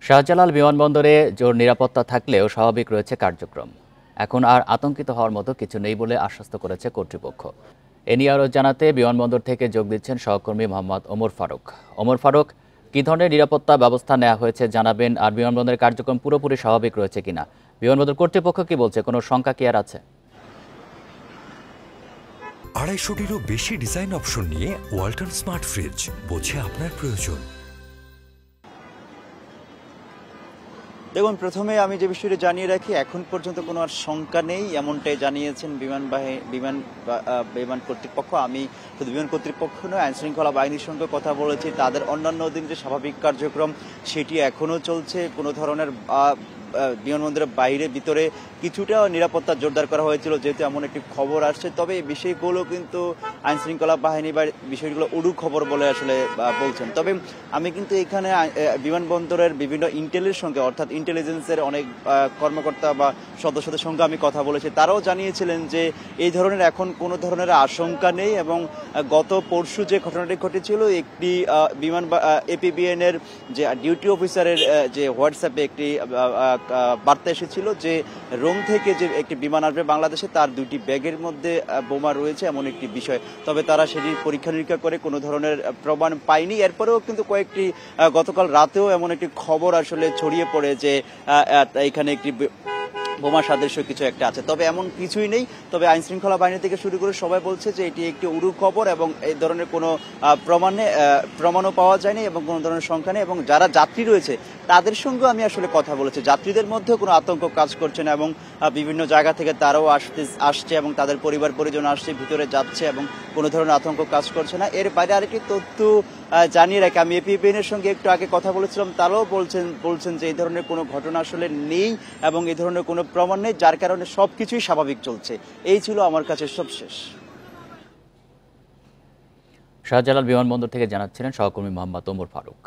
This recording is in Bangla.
শাহজালাল বিমানবন্দরে জোর নিরাপত্তা থাকলেও স্বাভাবিক রয়েছে কার্যক্রম। এখন আর আতঙ্কিত হওয়ার মতো কিছু নেই বলে আশ্বস্ত করেছে কর্তৃপক্ষ। এ নিয়ে আরও জানাতে বিমানবন্দর থেকে যোগ দিচ্ছেন সহকর্মী মোহাম্মদ ওমর ফারুক। ওমর ফারুক, কী ধরনের নিরাপত্তা ব্যবস্থা নেওয়া হয়েছে জানাবেন, আর বিমানবন্দরের কার্যক্রম পুরোপুরি স্বাভাবিক রয়েছে কিনা? বিমানবন্দর কর্তৃপক্ষ কি বলছে? কোনো শঙ্কা কি আর আছে? ২৫০টিরও বেশি ডিজাইন অপশন নিয়ে ওয়ালটন স্মার্ট ফ্রিজ, বোঝে আপনার প্রয়োজন। দেখুন, প্রথমে আমি যে বিষয়টি জানিয়ে রাখি, এখন পর্যন্ত কোনো আর শঙ্কা নেই, এমনটাই জানিয়েছেন বিমান কর্তৃপক্ষ। আমি শুধু বিমান কর্তৃপক্ষ নয়, আইনশৃঙ্খলা বাহিনীর সঙ্গে কথা বলেছি। তাদের অন্যান্য দিন যে স্বাভাবিক কার্যক্রম সেটি এখনও চলছে। কোনো ধরনের বিমানবন্দরের বাইরে ভিতরে কিছুটা নিরাপত্তা জোরদার করা হয়েছিল, যেহেতু এমন একটি খবর আসছে। তবে এই বিষয়গুলো কিন্তু আইনশৃঙ্খলা বাহিনী বা বিষয়গুলো উড়ু খবর বলে আসলে বলছেন। তবে আমি কিন্তু এখানে বিমানবন্দরের বিভিন্ন ইন্টেলের সঙ্গে, অর্থাৎ ইন্টেলিজেন্সের অনেক কর্মকর্তা বা সদস্যদের সঙ্গে আমি কথা বলেছি। তারাও জানিয়েছিলেন যে এই ধরনের এখন কোনো ধরনের আশঙ্কা নেই। এবং গত পরশু যে ঘটনাটি ঘটেছিল, একটি এপিবিএন এর যে ডিউটি অফিসারের যে হোয়াটসঅ্যাপে একটি বার্তা এসেছিল যে রোম থেকে যে একটি বিমান আসবে বাংলাদেশে, তার 2টি ব্যাগের মধ্যে বোমা রয়েছে, এমন একটি বিষয়। তবে তারা সেটি পরীক্ষা নিরীক্ষা করে কোনো ধরনের প্রমাণ পায়নি। এরপরেও কিন্তু কয়েকটি গতকাল রাতেও এমন একটি খবর আসলে ছড়িয়ে পড়ে যে এখানে একটি বোমা সাদৃশ্য কিছু একটা আছে। তবে এমন কিছুই নেই। তবে আইনশৃঙ্খলা বাহিনী থেকে শুরু করে সবাই বলছে যে এটি একটি উড়ু খবর এবং এই ধরনের কোনো প্রমাণও পাওয়া যায়নি এবং কোনো ধরনের সংখ্যা নেই। এবং যারা যাত্রী রয়েছে তাদের সঙ্গেও আমি আসলে কথা বলেছি, যাত্রীদের মধ্যেও কোনো আতঙ্ক কাজ করছে না এবং বিভিন্ন জায়গা থেকে তারাও আসছে এবং তাদের পরিবার পরিজন আসছে, ভিতরে যাচ্ছে এবং কোনো ধরনের আতঙ্ক কাজ করছে না। এর বাইরে আরেকটি তথ্য জানিয়ে রাখি, আমি এপিবিএন এর সঙ্গে একটু আগে কথা বলেছিলাম, তারাও বলছেন যে এই ধরনের কোনো ঘটনা আসলে নেই এবং এই ধরনের কোনো প্রমাণ নেই, যার কারণে সবকিছুই স্বাভাবিক চলছে। এই ছিল আমার কাছে সবশেষ। শাহজালাল বিমানবন্দর থেকে জানাচ্ছিলেন সহকর্মী মোহাম্মদ ওমর ফারুক।